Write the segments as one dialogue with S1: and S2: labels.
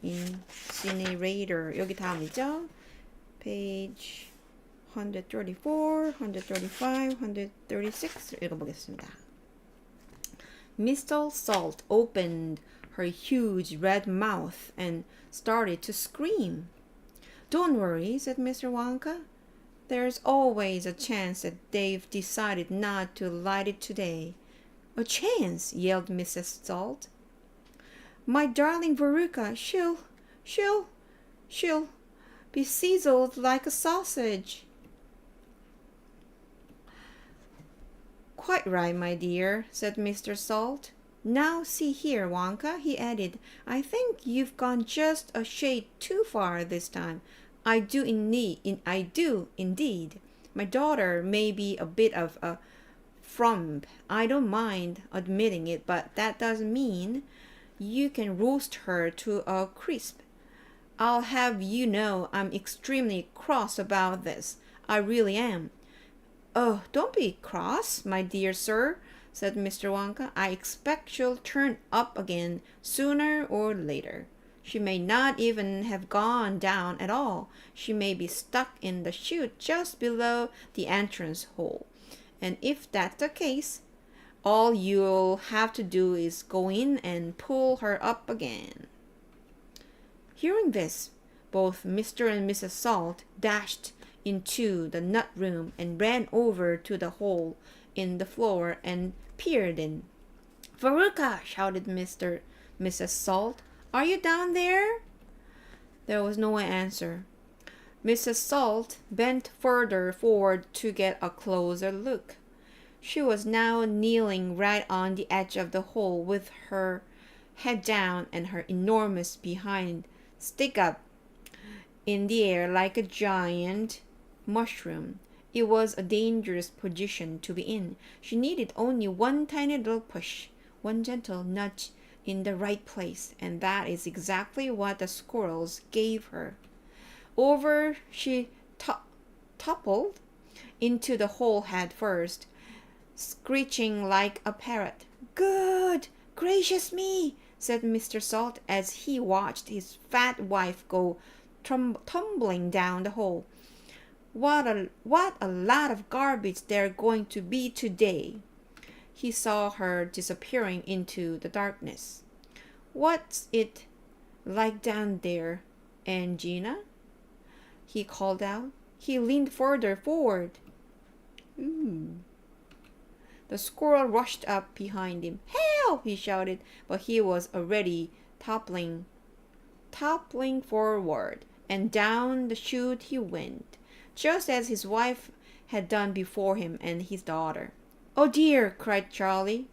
S1: incinerator. 여기 다음이죠. page 134, 135, 136 읽어보겠습니다. Mr. Salt opened her huge red mouth and started to scream. Don't worry, said Mr. Wonka. There's always a chance that they've decided not to light it today. A chance, yelled Mrs. Salt. My darling Veruca, she'll be sizzled like a sausage. Quite right, my dear, said Mr. Salt. Now see here, Wonka, he added, I think you've gone just a shade too far this time. I do indeed. My daughter may be a bit of a frump. I don't mind admitting it, but that doesn't mean you can roast her to a crisp. I'll have you know I'm extremely cross about this. I really am. Oh, don't be cross, my dear sir, said Mr. Wonka. I expect she'll turn up again sooner or later. She may not even have gone down at all. She may be stuck in the chute just below the entrance hole. And if that's the case, all you'll have to do is go in and pull her up again. Hearing this, both Mr. and Mrs. Salt dashed into the nut room and ran over to the hole in the floor and peered in. Veruca, shouted Mrs. Salt, are you down there? There was no answer. Mrs. Salt bent further forward to get a closer look. She was now kneeling right on the edge of the hole with her head down and her enormous behind stick up in the air like a giant mushroom. It was a dangerous position to be in. She needed only one tiny little push, one gentle nudge in the right place, and that is exactly what the squirrels gave her. Over she toppled into the hole head first, screeching like a parrot. Good gracious me, said Mr. Salt as he watched his fat wife go tumbling down the hole. What a lot of garbage they're going to be today. He saw her disappearing into the darkness. What's it like down there, Aunt Gina? He called out. He leaned further forward. Ooh. The squirrel rushed up behind him. Help! He shouted, but he was already toppling forward, and down the chute he went, just as his wife had done before him and his daughter. Oh dear, cried Charlie,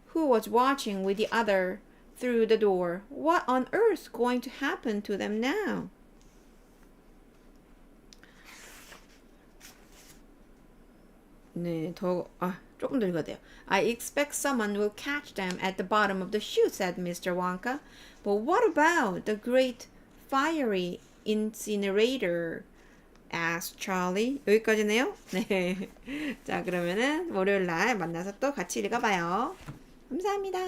S1: who was watching with the other through the door. What on earth's going to happen to them now? 네, 조금 더 읽어야 돼요. I expect someone will catch them at the bottom of the chute, said Mr. Wonka. But what about the great fiery incinerator? asked Charlie. 여기까지네요. 네. 자, 그러면은 월요일 날 만나서 또 같이 읽어봐요. 감사합니다.